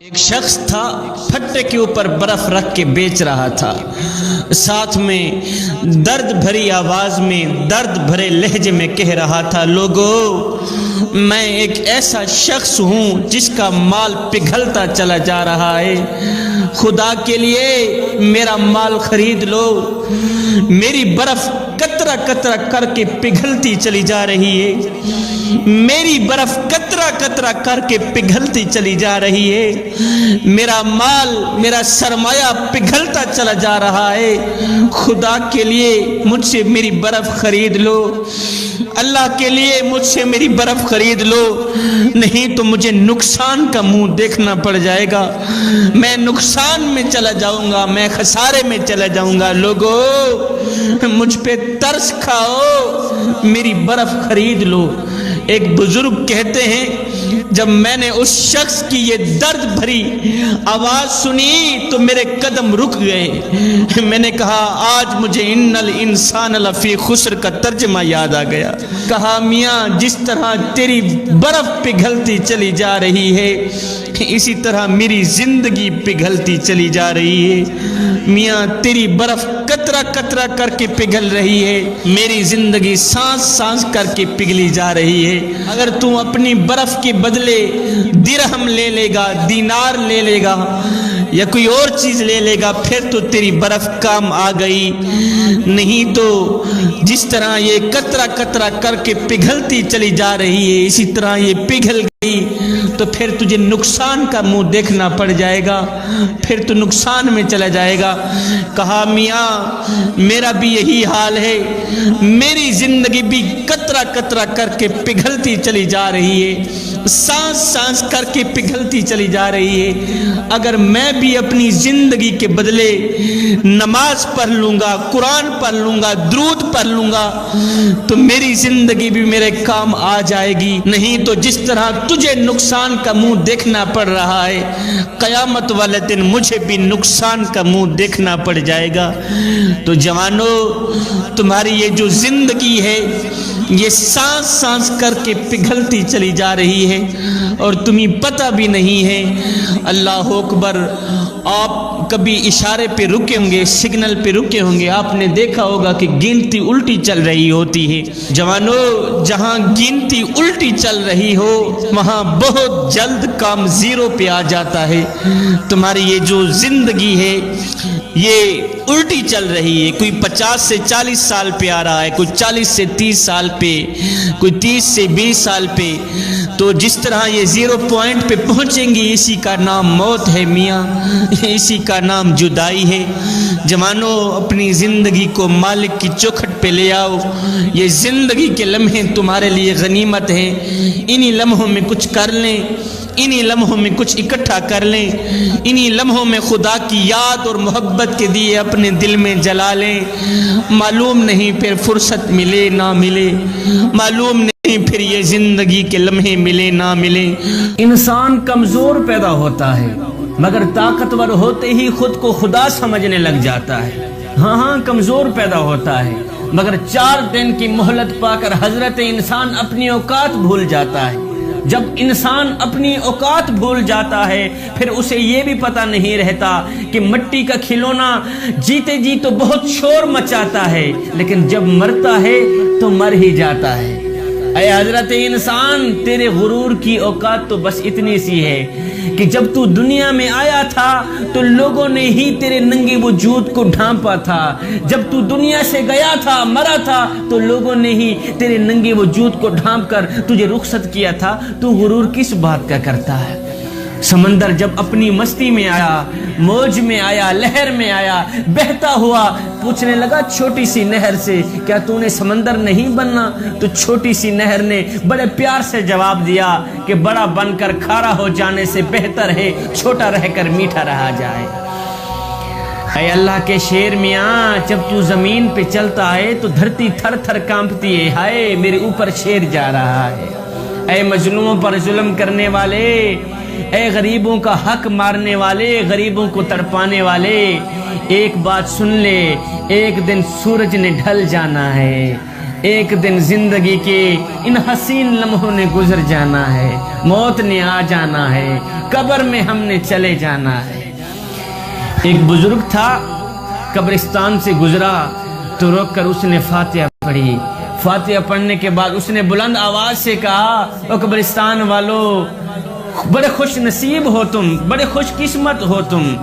ایک شخص تھا پھٹے کے اوپر برف رکھ کے بیچ رہا تھا، ساتھ میں درد بھری آواز میں درد بھرے لہجے میں کہہ رہا تھا، لوگو میں ایک ایسا شخص ہوں جس کا مال پگھلتا چلا جا رہا ہے، خدا کے لیے میرا مال خرید لو، میری برف قطرہ قطرہ کر کے پگھلتی چلی جا رہی ہے، میری برف قطرہ قطرہ کر کے پگھلتی چلی جا رہی ہے، میرا مال میرا سرمایہ پگھلتا چلا جا رہا ہے، خدا کے لیے مجھ سے میری برف خرید لو، اللہ کے لیے مجھ سے میری برف خرید لو، نہیں تو مجھے نقصان کا منہ دیکھنا پڑ جائے گا، میں نقصان میں چلا جاؤں گا، میں خسارے میں چلا جاؤں گا، لوگو مجھ پہ ترس کھاؤ، میری برف خرید لو۔ ایک بزرگ کہتے ہیں جب میں نے اس شخص کی یہ درد بھری آواز سنی تو میرے قدم رک گئے، میں نے کہا آج مجھے ان الانسان لفی خسر کا ترجمہ یاد آ گیا، کہا میاں جس طرح تیری برف پگھلتی چلی جا رہی ہے اسی طرح میری زندگی پگھلتی چلی جا رہی ہے، میاں تیری برف قطرہ قطرہ کر کے پگھل رہی ہے، میری زندگی سانس سانس کر کے پگھلی جا رہی ہے، اگر تو اپنی برف کے بدلے درہم لے لے گا، دینار لے لے گا یا کوئی اور چیز لے لے گا پھر تو تیری برف کام آ گئی، نہیں تو جس طرح یہ قطرہ قطرہ کر کے پگھلتی چلی جا رہی ہے اسی طرح یہ پگھل گئی تو پھر تجھے نقصان کا منہ دیکھنا پڑ جائے گا، پھر تو نقصان میں چلا جائے گا۔ کہا میاں میرا بھی یہی حال ہے، میری زندگی بھی قطرہ قطرہ کر کے پگھلتی چلی جا رہی ہے، سانس سانس کر کے پگھلتی چلی جا رہی ہے، اگر میں بھی اپنی زندگی کے بدلے نماز پڑھ لوں گا، قرآن پڑھ لوں گا، درود پڑھ لوں گا تو میری زندگی بھی میرے کام آ جائے گی، نہیں تو جس طرح تجھے نقصان کا منہ دیکھنا پڑ رہا ہے قیامت والے دن مجھے بھی نقصان کا منہ دیکھنا پڑ جائے گا۔ تو جوانو تمہاری یہ جو زندگی ہے یہ سانس سانس کر کے پگھلتی چلی جا رہی ہے اور تمہیں پتہ بھی نہیں ہے۔ اللہ اکبر، آپ کبھی اشارے پہ رکے ہوں گے، سگنل پہ رکے ہوں گے، آپ نے دیکھا ہوگا کہ گنتی الٹی چل رہی ہوتی ہے۔ جوانو جہاں گنتی الٹی چل رہی ہو وہاں بہت جلد کام زیرو پہ آ جاتا ہے۔ تمہاری یہ جو زندگی ہے یہ الٹی چل رہی ہے، کوئی 50 سے 40 سال پہ آ رہا ہے، کوئی 40 سے 30 سال پہ، کوئی 30 سے 20 سال پہ، تو جس طرح یہ زیرو پوائنٹ پہ پہنچیں گی اسی کا نام موت ہے میاں، اسی کا نام جدائی ہے۔ جوانو اپنی زندگی کو مالک کی چوکھٹ پہ لے آؤ، یہ زندگی کے لمحے تمہارے لیے غنیمت ہیں، انہی لمحوں میں کچھ کر لیں، انہی لمحوں میں کچھ اکٹھا کر لیں، انہی لمحوں میں خدا کی یاد اور محبت کے دیے اپنے دل میں جلا لیں، معلوم نہیں پھر فرصت ملے نہ ملے، معلوم نہیں پھر یہ زندگی کے لمحے ملے نہ ملے۔ انسان کمزور پیدا ہوتا ہے مگر طاقتور ہوتے ہی خود کو خدا سمجھنے لگ جاتا ہے، ہاں کمزور پیدا ہوتا ہے مگر 4 دن کی مہلت پا کر حضرت انسان اپنی اوقات بھول جاتا ہے۔ جب انسان اپنی اوقات بھول جاتا ہے پھر اسے یہ بھی پتہ نہیں رہتا کہ مٹی کا کھلونا جیتے جی تو بہت شور مچاتا ہے لیکن جب مرتا ہے تو مر ہی جاتا ہے۔ اے حضرت انسان تیرے غرور کی اوقات تو بس اتنی سی ہے کہ جب تو دنیا میں آیا تھا تو لوگوں نے ہی تیرے ننگے وجود کو ڈھانپا تھا، جب تو دنیا سے گیا تھا مرا تھا تو لوگوں نے ہی تیرے ننگے وجود کو ڈھانپ کر تجھے رخصت کیا تھا، تو غرور کس بات کا کرتا ہے؟ سمندر جب اپنی مستی میں آیا، موج میں آیا، لہر میں آیا، بہتا ہوا پوچھنے لگا چھوٹی سی نہر سے کیا تو نے سمندر نہیں بننا؟ تو چھوٹی سی نہر نے بڑے پیار سے جواب دیا کہ بڑا بن کر کھارا ہو جانے سے بہتر ہے چھوٹا رہ کر میٹھا رہا جائے۔ اے اللہ کے شیر میاں جب تو زمین پہ چلتا ہے تو دھرتی تھر تھر کانپتی ہے، ہائے میرے اوپر شیر جا رہا ہے۔ اے مظلوموں پر ظلم کرنے والے، اے غریبوں کا حق مارنے والے، غریبوں کو تڑپانے والے، ایک بات سن لے، ایک دن سورج نے ڈھل جانا ہے، ایک دن زندگی کے ان حسین لمحوں نے گزر جانا ہے، موت نے آ جانا ہے، قبر میں ہم نے چلے جانا ہے۔ ایک بزرگ تھا، قبرستان سے گزرا تو روک کر اس نے فاتحہ پڑھی۔ فاتحہ پڑھنے کے بعد اس نے بلند آواز سے کہا، او قبرستان والو، بڑے خوش نصیب ہو تم، بڑے خوش قسمت ہو تم،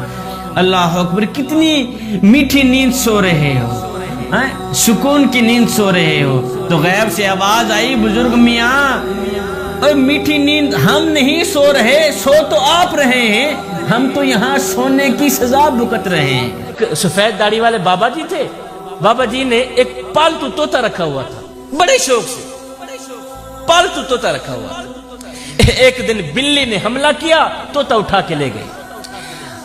اللہ اکبر، کتنی میٹھی نیند سو رہے ہو، سکون کی نیند سو رہے ہو۔ تو غیب سے آواز آئی، بزرگ میاں، اور میٹھی نیند ہم نہیں سو رہے، سو تو آپ رہے ہیں، ہم تو یہاں سونے کی سزا بھگت رہے ہیں۔ سفید داڑھی والے بابا جی تھے، بابا جی نے ایک پالتو طوطا رکھا ہوا تھا، بڑے شوق سے پالتو طوطا رکھا ہوا تھا۔ ایک دن بلی نے حملہ کیا، طوطا اٹھا کے لے گئی۔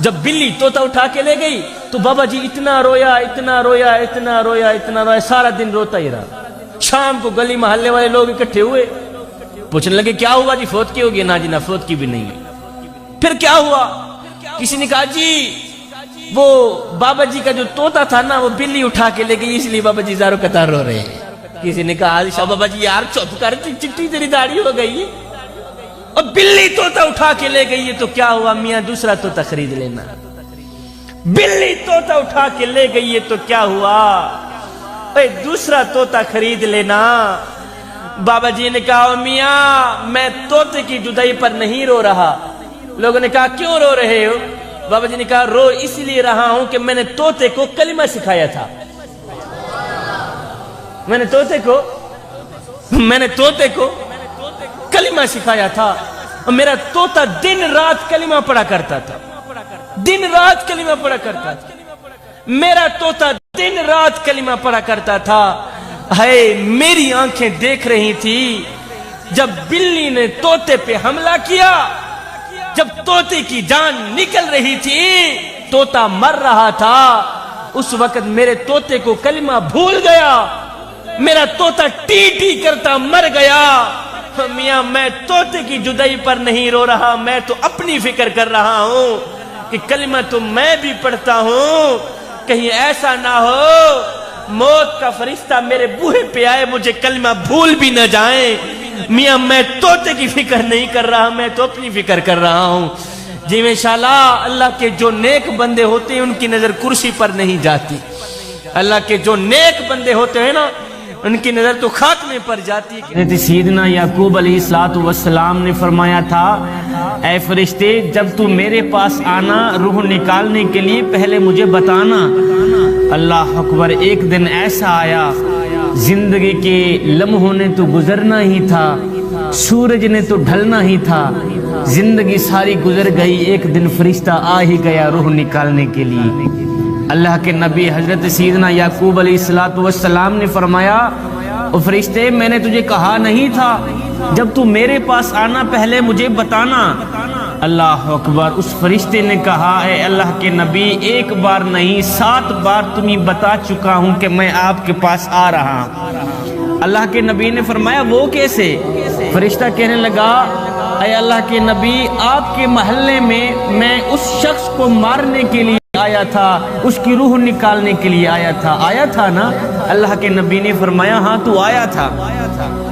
جب بلی طوطا اٹھا کے لے گئی تو بابا جی اتنا رویا، اتنا رویا، اتنا رویا، اتنا رویا، سارا دن روتا ہی رہا۔ شام کو گلی محلے والے لوگ اکٹھے ہوئے، پوچھنے لگے کیا ہوا جی، فوت کی ہوگی؟ نہ جی نہ، فوت کی بھی نہیں ہے۔ پھر کیا ہوا؟ کسی نے کہا جی وہ بابا جی کا جو طوطا تھا نا، وہ بلی اٹھا کے لے گئی، اس لیے بابا جی زاروں قطار رو رہے ہیں۔ کسی نے کہا شاہ بابا جی یار چپ کر، چٹی تیری داڑھی ہو گئی ہے، اور بلی طوطا اٹھا کے لے گئی ہے تو کیا ہوا میاں، دوسرا طوطا خرید لینا۔ بلی طوطا اٹھا کے لے گئی ہے تو کیا ہوا، اے دوسرا طوطا خرید لینا۔ بابا جی نے کہا میاں میں طوطے کی جدائی پر نہیں رو رہا۔ لوگوں نے کہا کیوں رو رہے ہو؟ بابا جی نے کہا رو اس لیے رہا ہوں کہ میں نے طوطے کو کلمہ سکھایا تھا، میں نے طوطے کو کلمہ سکھایا تھا، اور میرا طوطا دن رات کلمہ پڑھا کرتا تھا، دن رات کلمہ پڑھا کرتا تھا، میرا طوطا دن رات کلمہ پڑھا کرتا تھا۔ ہے میری آنکھیں دیکھ رہی تھی جب بلی نے طوطے پہ حملہ کیا، جب طوطے کی جان نکل رہی تھی، طوطا مر رہا تھا، اس وقت میرے طوطے کو کلمہ بھول گیا، میرا طوطا ٹی ٹی کرتا مر گیا۔ میاں میں طوطے کی جدائی پر نہیں رو رہا، میں تو اپنی فکر کر رہا ہوں کہ کلمہ تو میں بھی پڑھتا ہوں، کہیں ایسا نہ ہو موت کا فرشتہ میرے بوہے پہ آئے مجھے کلمہ بھول بھی نہ جائیں۔ میاں میں طوطے کی فکر نہیں کر رہا، میں تو اپنی فکر کر رہا ہوں۔ جی انشاءاللہ اللہ کے جو نیک بندے ہوتے ہیں ان کی نظر کرسی پر نہیں جاتی، اللہ کے جو نیک بندے ہوتے ہیں نا ان کی نظر تو خاتمے پر جاتی ہے۔ سیدنا یعقوب علیہ السلام نے فرمایا تھا، اے فرشتے جب تو میرے پاس آنا روح نکالنے کے لیے پہلے مجھے بتانا۔ اللہ اکبر، ایک دن ایسا آیا، زندگی کے لمحوں نے تو گزرنا ہی تھا، سورج نے تو ڈھلنا ہی تھا، زندگی ساری گزر گئی، ایک دن فرشتہ آ ہی گیا روح نکالنے کے لیے۔ اللہ کے نبی حضرت سیدنا یعقوب علیہ السلام نے فرمایا، او فرشتے میں نے تجھے کہا نہیں تھا جب تو میرے پاس آنا پہلے مجھے بتانا۔ اللہ اکبر، اس فرشتے نے کہا، اے اللہ کے نبی ایک بار نہیں 7 بار تمہیں بتا چکا ہوں کہ میں آپ کے پاس آ رہا ہوں۔ اللہ کے نبی نے فرمایا وہ کیسے؟ فرشتہ کہنے لگا، اے اللہ کے نبی آپ کے محلے میں اس شخص کو مارنے کے لیے آیا تھا، اس کی روح نکالنے کے لیے آیا تھا نا؟ اللہ کے نبی نے فرمایا ہاں تو آیا تھا۔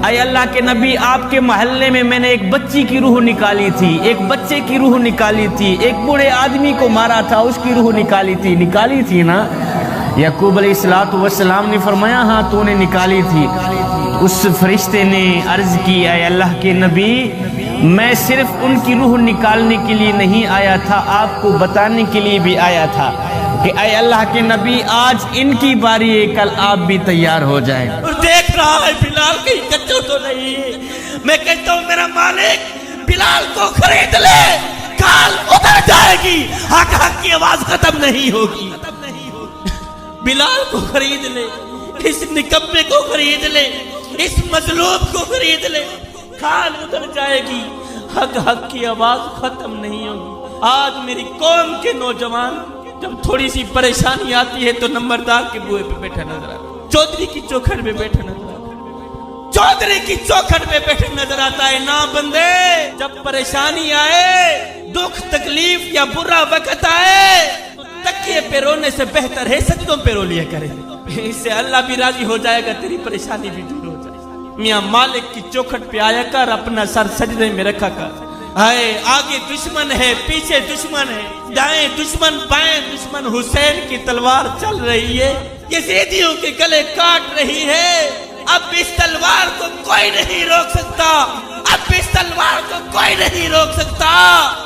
اے اللہ کے نبی آپ کے محلے میں نے ایک بچی کی روح نکالی تھی، ایک بچے کی روح نکالی تھی، ایک بوڑھے آدمی کو مارا تھا اس کی روح نکالی تھی نا؟ یعقوب علیہ السلام نے فرمایا ہاں تو نے نکالی تھی۔ اس فرشتے نے عرض کی، اے اللہ کے نبی میں صرف ان کی روح نکالنے کے لیے نہیں آیا تھا، آپ کو بتانے کے لیے بھی آیا تھا کہ اے اللہ کے نبی آج ان کی باری ہے، کل آپ بھی تیار ہو جائیں۔ اور دیکھ رہا ہے بلال کہیں کچو تو نہیں، میں کہتا ہوں میرا مالک بلال کو خرید لے، کال ادھر جائے گی، حق کی آواز ختم نہیں ہوگی۔ بلال کو خرید لے، اس نکمے کو خرید لے، اس مظلوم کو خرید لے، کال ادھر جائے گی، حق کی آواز ختم نہیں ہوگی۔ آج میری قوم کے نوجوان جب تھوڑی سی پریشانی آتی ہے تو نمبردار کے بوئے پہ بیٹھا نظر آتا ہے، چودھری کی چوکھٹ پہ بیٹھا نظر آتا ہے، چودھری کی چوکھٹ پہ بیٹھا نظر آتا ہے۔ نا بندے جب پریشانی آئے، دکھ تکلیف یا برا وقت آئے تو تکیے پہ رونے سے بہتر ہے سجدوں پہ رو لیا کرے، اس سے اللہ بھی راضی ہو جائے گا، تیری پریشانی بھی دور मियाँ मालिक की चौखट पे आया कर, अपना सर सजदे में रखा कर। हाय आगे दुश्मन है, पीछे दुश्मन है, दाएं दुश्मन बाएं दुश्मन, हुसैन की तलवार चल रही है, यजीदियों के गले काट रही है। अब इस तलवार को कोई नहीं रोक सकता, अब इस तलवार को कोई नहीं रोक सकता।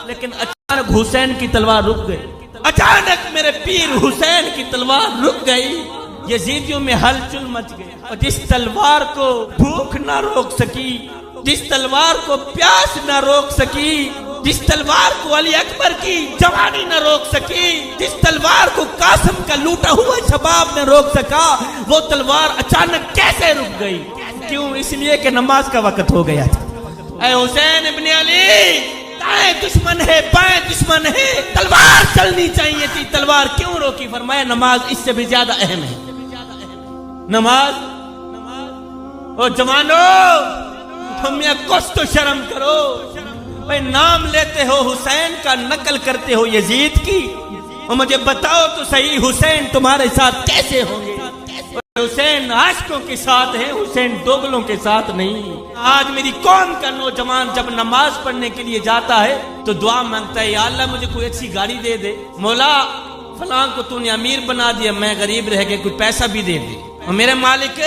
लेकिन अचानक हुसैन की तलवार रुक गई, अचानक मेरे पीर हुसैन की तलवार रुक गई। यजीदियों में हलचल मच गई, और जिस तलवार को भूख न रोक सकी, जिस तलवार को प्यास न रोक सकी, जिस तलवार को अली अकबर की जवानी न रोक सकी, जिस तलवार को कासिम का लूटा हुआ शबाब न रोक सका, वो तलवार अचानक कैसे रुक गई? क्यों? इसलिए कि नमाज का वक्त हो गया था। ऐ हुसैन इब्ने अली, दाएं दुश्मन है बाएं दुश्मन है, तलवार चलनी चाहिए थी, तलवार क्यों रोकी? फरमाया नमाज इससे भी ज्यादा अहम है। नमाज। ओ जवानो, तुम ये कुछ तो शर्म करो। भाई नाम लेते हो हुसैन का, नकल करते हो यजीद की, और मुझे बताओ तो सही हुसैन तुम्हारे साथ कैसे होंगे? हुसैन आशिकों के साथ है, हुसैन दोगलों के साथ नहीं। आज मेरी कौम का नौजवान जब नमाज पढ़ने के लिए जाता है तो दुआ मांगता है, या अल्लाह मुझे कोई अच्छी गाड़ी दे दे, मौला फलां को तूने अमीर बना दिया, मैं गरीब रह गया, कोई पैसा भी दे दे, और मेरे मालिक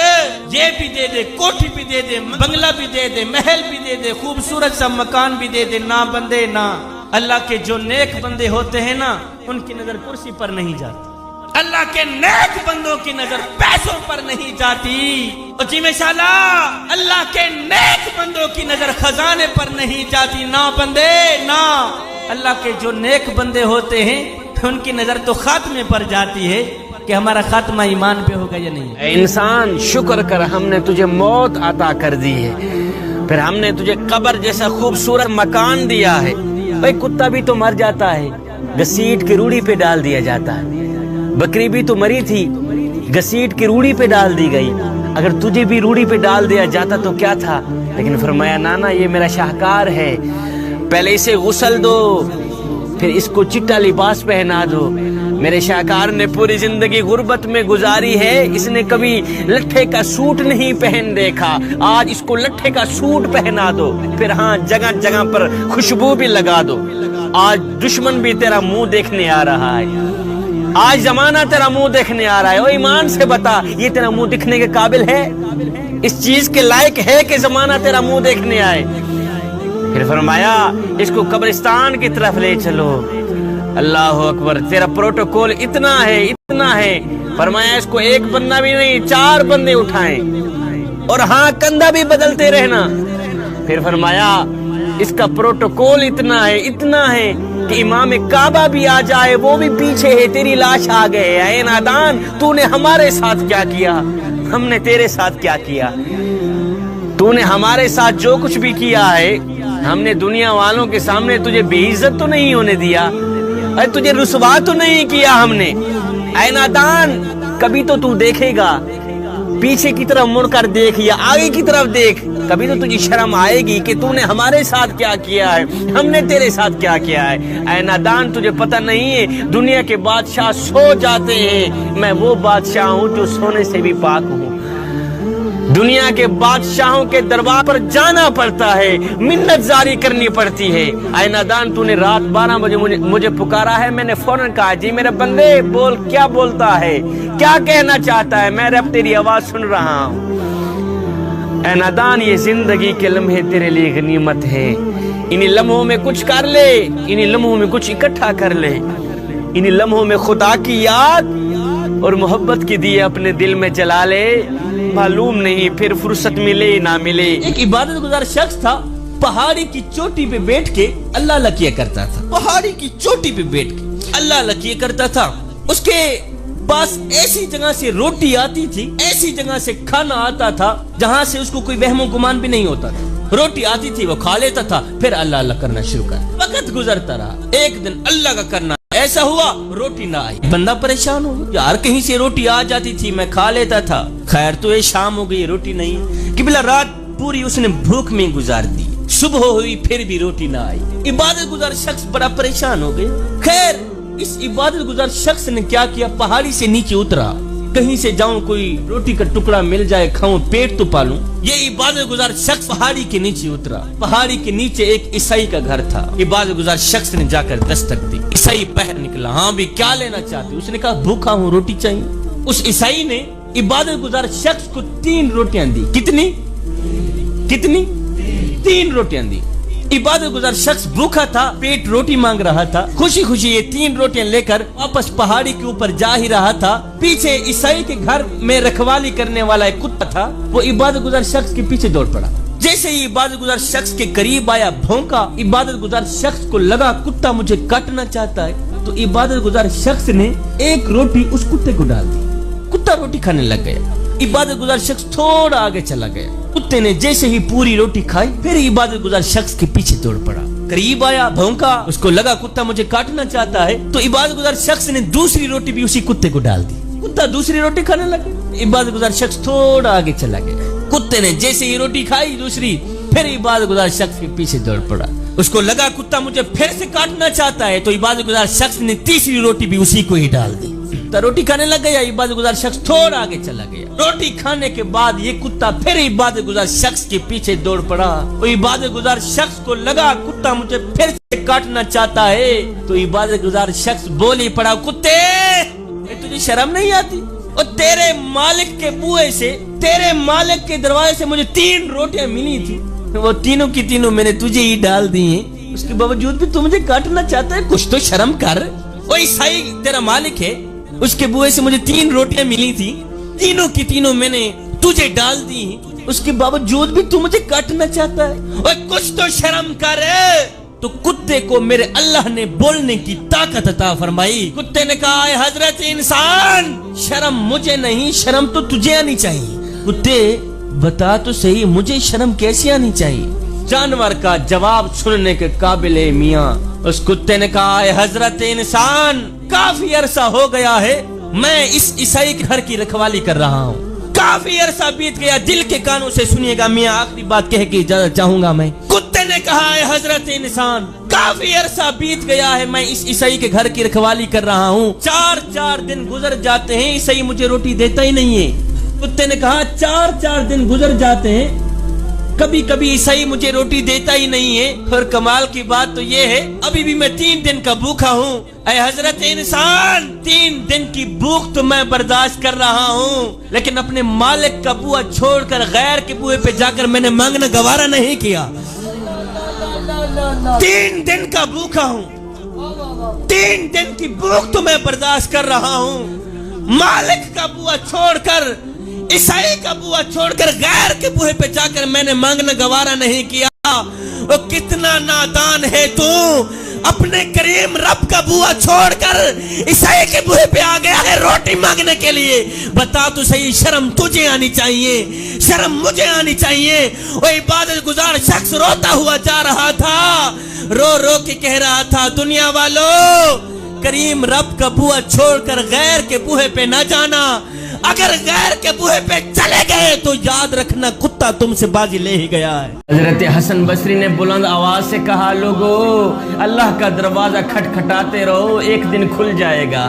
ये भी दे दे, कोठी भी दे दे, बंगला भी दे दे, महल भी दे दे, खूबसूरत सा मकान भी दे दे। ना बंदे ना, अल्लाह के जो नेक बंदे होते हैं ना, उनकी नजर कुर्सी पर नहीं जाती, अल्लाह के नेक बंदों की नजर पैसों पर नहीं जाती। और जी माशाअल्लाह, अल्लाह के नेक बंदों की नजर खजाने पर नहीं जाती। ना बंदे ना, अल्लाह के जो नेक बंदे होते हैं उनकी नजर तो खात्मे पर जाती है कि हमारा खात्मा ईमान पे होगा या नहीं। इंसान शुक्र कर, हमने तुझे मौत अता कर दी है, फिर हमने तुझे कब्र जैसा खूबसूरत मकान दिया है। भाई कुत्ता भी तो मर जाता है, घसीट की रूढ़ी पे डाल दिया जाता है। बकरी भी तो मरी थी, घसीट की रूढ़ी पे डाल दी गई। अगर तुझे भी रूढ़ी पे डाल दिया जाता तो क्या था? लेकिन फरमाया नाना ये मेरा शाहकार है, पहले इसे गुस्ल दो, फिर इसको चिट्टा लिबास पहना दो। मेरे शाहकार ने पूरी जिंदगी गुर्बत में गुजारी है, इसने कभी लट्ठे का सूट नहीं पहन देखा, आज इसको लट्ठे का सूट पहना दो। फिर हाँ, जगह जगह पर खुशबू भी लगा दो। आज दुश्मन भी तेरा मुंह देखने आ रहा है, आज जमाना तेरा मुंह देखने आ रहा है। ओ ईमान से बता, ये तेरा मुंह दिखने के काबिल है? इस चीज के लायक है कि जमाना तेरा मुंह देखने आए? फिर फरमाया इसको कब्रिस्तान की तरफ ले चलो। अल्लाह अकबर, तेरा प्रोटोकॉल इतना है, इतना है। फरमाया इसको एक बंदा भी नहीं, 4 बंदे उठाएं, और हाँ कंधा भी बदलते रहना। फिर फरमाया इसका प्रोटोकॉल इतना है, इतना है कि इमाम काबा भी आ जाए वो भी पीछे है, तेरी लाश आ गए। ऐ नादान, तूने हमारे साथ क्या किया, हमने तेरे साथ क्या किया? तूने हमारे साथ जो कुछ भी किया है, हमने दुनिया वालों के सामने तुझे बेइज्जत तो नहीं होने दिया, अरे तुझे रुसवा तो नहीं किया हमने। ऐ नादान, कभी तो तू देखेगा, पीछे की तरफ मुड़कर देख या आगे की तरफ देख, कभी तो तुझे शर्म आएगी कि तूने हमारे साथ क्या किया है, हमने तेरे साथ क्या किया है। ऐ नादान, तुझे पता नहीं है दुनिया के बादशाह सो जाते हैं, मैं वो बादशाह हूँ जो सोने से भी पाक हूँ। दुनिया के बादशाहों के दरबार पर जाना पड़ता है, मिन्नत जारी करनी पड़ती है। ऐ नादान, तूने रात 12 बजे मुझे पुकारा है, मैंने फौरन कहा जी मेरे बंदे बोल, क्या बोलता है, क्या कहना चाहता है, मैं अब तेरी आवाज सुन रहा हूँ। ऐ नादान, ये जिंदगी के लम्हे तेरे लिए गनीमत है, इन्हीं लम्हों में कुछ कर ले, इन्हीं लम्हों में कुछ इकट्ठा कर ले, इन्हीं लम्हों में खुदा की याद और मोहब्बत की दिए अपने दिल में जला ले। मालूम नहीं फिर फुर्सत मिले ना मिले। एक इबादत गुजार शख्स था, पहाड़ी की चोटी पे बैठ के अल्लाह अल्लाह किया करता था। पहाड़ी की चोटी पे बैठ के अल्लाह अल्लाह किया करता था। उसके पास ऐसी जगह से रोटी आती थी, ऐसी जगह से खाना आता था जहाँ से उसको कोई वहमो गुमान भी नहीं होता था। रोटी आती थी वो खा लेता था, फिर अल्लाह अल्लाह करना शुरू कर। वक्त गुजरता रहा, एक दिन अल्लाह का करना ऐसा हुआ रोटी ना आई। बंदा परेशान हो, यार कहीं से रोटी आ जाती थी, मैं खा लेता था, खैर तो ये शाम हो गई रोटी नहीं। कि बिला रात पूरी उसने भूख में गुजार दी, सुबह हुई फिर भी रोटी ना आई। इबादत गुजार शख्स बड़ा परेशान हो गए। खैर इस इबादत गुजार शख्स ने क्या किया, पहाड़ी से नीचे उतरा, कहीं से जाऊं, कोई रोटी का टुकड़ा मिल जाए, खाऊं, पेट तो पालूं। ये इबादत गुजार शख्स पहाड़ी के नीचे उतरा। पहाड़ी के नीचे एक ईसाई का घर था। इबादत गुजार शख्स ने जाकर दस्तक दी। ईसाई बाहर निकला। हाँ भी क्या लेना चाहती? उसने कहा भूखा हूँ, रोटी चाहिए। उस ईसाई ने इबादत गुजार शख्स को 3 रोटियां दी। कितनी? 3 रोटियां दी। इबादत गुजार शख्स भूखा था, पेट रोटी मांग रहा था। खुशी खुशी ये 3 रोटियां लेकर वापस पहाड़ी के ऊपर जा ही रहा था। पीछे ईसाई के घर में रखवाली करने वाला एक कुत्ता था, वो इबादत गुजार शख्स के पीछे दौड़ पड़ा। जैसे ही इबादत गुजार शख्स के करीब आया, भौंका। इबादत गुजार शख्स को लगा कुत्ता मुझे काटना चाहता है, तो इबादत गुजार शख्स ने एक रोटी उस कुत्ते को डाल दी। कुत्ता रोटी खाने लग गया। इबादत गुजार शख्स थोड़ा आगे चला गया। कुत्ते ने जैसे ही पूरी रोटी खाई, फिर इबादत गुजार शख्स के पीछे दौड़ पड़ा। करीब आया, भौंका। उसको लगा कुत्ता मुझे काटना चाहता है, तो इबादत गुजार शख्स ने दूसरी रोटी भी उसी कुत्ते को डाल दी। कुत्ता दूसरी रोटी खाने लगा। इबादत गुजार शख्स थोड़ा आगे चला गया। कुत्ते ने जैसे ही रोटी खाई दूसरी, फिर इबादत गुजार शख्स के पीछे दौड़ पड़ा। उसको लगा कुत्ता मुझे फिर से काटना चाहता है, तो इबादत गुजार शख्स ने तीसरी रोटी भी उसी को ही डाल दी। तो रोटी खाने लग गया। इबादत गुजार शख्स थोड़ा आगे चला गया। रोटी खाने के बाद ये कुत्ता फिर इबादत गुजार शख्स के पीछे दौड़ पड़ा। वो इबादत गुजार शख्स को लगा कुत्ता मुझे फिर से काटना चाहता है, तो इबादत गुजार शख्स बोल ही पड़ा, कुत्ते तुझे शर्म नहीं आती? और तेरे मालिक के बुए से, तेरे मालिक के दरवाजे से मुझे 3 रोटियां मिली थी, वो तीनों की तीनों मैंने तुझे ही डाल दी हैं। उसके बावजूद भी तू मुझे काटना चाहता है, कुछ तो शर्म कर। वो ईसाई तेरा मालिक है, उसके बुए से मुझे 3 रोटियां मिली थी, तीनों की तीनों मैंने तुझे डाल दी, उसके बावजूद भी तू मुझे काटना चाहता है। और कुछ तो शर्म कर। तो कुत्ते को मेरे अल्लाह ने बोलने की ताकत अता फरमाई। कुत्ते ने कहा, हजरत इंसान, शर्म मुझे नहीं, शर्म तो तुझे आनी चाहिए। कुत्ते बता तो सही, मुझे शर्म कैसी आनी चाहिए? जानवर का जवाब सुनने के काबिल है मियाँ। उस कुत्ते ने कहा, हजरत इंसान, काफी अरसा हो गया है मैं इस ईसाई के घर की रखवाली कर रहा हूँ। काफी अरसा बीत गया। दिल के कानों से सुनिएगा मियाँ, आखिरी बात कह के इजाजत चाहूंगा मैं। कुत्ते ने कहा, है हजरत इंसान, काफी अरसा बीत गया है मैं इस ईसाई के घर की रखवाली कर रहा हूँ। 4 दिन गुजर जाते हैं, ईसाई मुझे रोटी देता ही नहीं है। कुत्ते ने कहा, 4 दिन गुजर जाते हैं, कभी कभी ईसाई मुझे रोटी देता ही नहीं है। और कमाल की बात तो ये है, अभी भी मैं 3 दिन का भूखा हूँ। ऐ हजरत इंसान, 3 दिन की भूख तो मैं बर्दाश्त कर रहा हूँ, लेकिन अपने मालिक का बुआ छोड़कर गैर के बुए पे जाकर मैंने मांगना गवारा नहीं किया। 3 दिन का भूखा हूँ, 3 दिन की भूख तो मैं बर्दाश्त कर रहा हूँ। मालिक का बुआ छोड़कर, ईसाई का बुआ छोड़कर गैर के बुए पे जाकर मैंने मांगना गवारा नहीं किया। वो कितना नादान है तू, अपने करीम रब का बुआ छोड़कर ईसाई के बुए पे आ गया है रोटी मांगने के लिए। बता तो सही, शर्म तुझे आनी चाहिए, शर्म मुझे आनी चाहिए। वो इबादत गुजार शख्स रोता हुआ जा रहा था, रो रो के कह रहा था, दुनिया वालों, करीम रब का बुआ छोड़कर गैर के बुए पे न जाना। अगर गैर के बुए पे चले गए तो याद रखना कुत्ता तुमसे बाजी ले ही गया है। हजरत हसन बसरी ने बुलंद आवाज से कहा, लोगों, अल्लाह का दरवाजा खटखटाते रहो, एक दिन खुल जाएगा।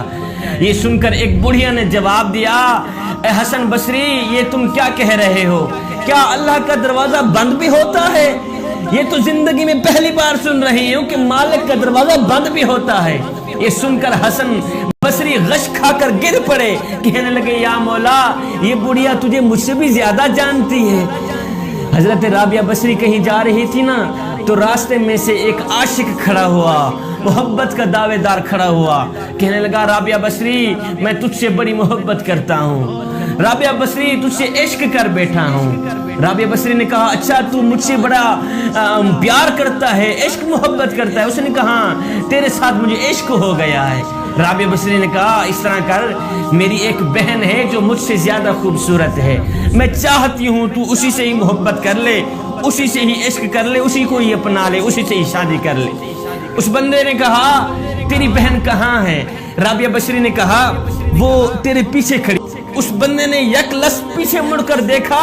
ये सुनकर एक बुढ़िया ने जवाब दिया, ए हसन बसरी, ये तुम क्या कह रहे हो? क्या अल्लाह का दरवाजा बंद भी होता है? ये तो जिंदगी में पहली बार सुन रही हूँ कि मालिक का दरवाजा बंद भी होता है। ये सुनकर हसन बसरी गश खाकर गिर पड़े, कहने लगे, या मौला, ये बुढ़िया तुझे मुझसे भी ज्यादा जानती है। हजरत राबिया बसरी कहीं जा रही थी ना, तो रास्ते में से एक आशिक खड़ा हुआ, मोहब्बत का दावेदार खड़ा हुआ। कहने लगा, राबिया बसरी, मैं तुझसे बड़ी मोहब्बत करता हूँ। राबिया बसरी, तुझसे इश्क कर बैठा हूँ। राबिया बसरी ने कहा, अच्छा तू मुझसे बड़ा प्यार करता है, इश्क मोहब्बत करता है? उसने कहा, तेरे साथ मुझे इश्क हो गया है। राबिया बसरी ने कहा, इस तरह कर, मेरी एक बहन है जो मुझसे ज्यादा खूबसूरत है, मैं चाहती हूँ तू उसी से ही मोहब्बत कर ले, उसी से ही इश्क कर ले, उसी को ही अपना ले, उसी से ही शादी कर ले। उस बंदे ने कहा, तेरी बहन कहाँ है? राबिया बसरी ने कहा, वो तेरे पीछे खड़ी। उस बंदे ने यकलस पीछे मुड़कर देखा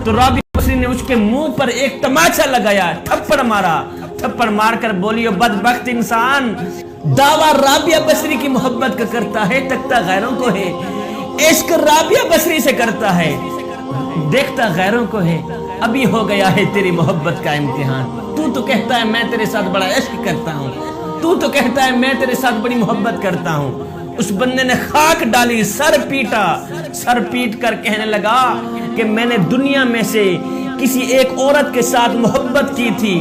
तो राबिया बसरी ने उसके मुंह पर एक तमाचा लगाया, थप्पड़ मारा। थप्पड़ मारकर बोली, बदबख्त इंसान, दावा राबिया बसरी की मोहब्बत का करता है, तकता गैरों को है। عشق رابعہ بصری سے کرتا ہے، دیکھتا غیروں کو ہے، ابھی ہو گیا ہے تیری محبت کا امتحان۔ تو کہتا ہے میں تیرے ساتھ بڑا عشق کرتا ہوں، تو کہتا ہے میں تیرے ساتھ بڑی محبت کرتا ہوں۔ اس بندے نے خاک ڈالی، سر پیٹ کر کہنے لگا کہ میں نے دنیا میں سے کسی ایک عورت کے ساتھ محبت کی تھی،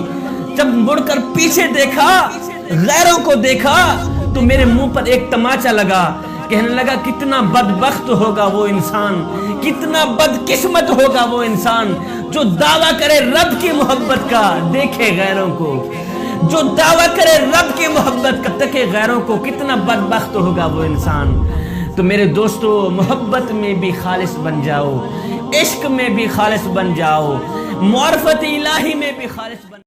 جب مڑ کر پیچھے دیکھا، غیروں کو دیکھا تو میرے منہ پر ایک تماچا لگا۔ کہنے لگا کتنا بدبخت ہوگا وہ انسان، کتنا بدقسمت ہوگا وہ انسان جو دعویٰ کرے رب کی محبت کا، دیکھے غیروں کو، جو دعویٰ کرے رب کی محبت کا، تکے غیروں کو، کتنا بدبخت ہوگا وہ انسان۔ تو میرے دوستو، محبت میں بھی خالص بن جاؤ، عشق میں بھی خالص بن جاؤ، معرفت الہی میں بھی خالص بن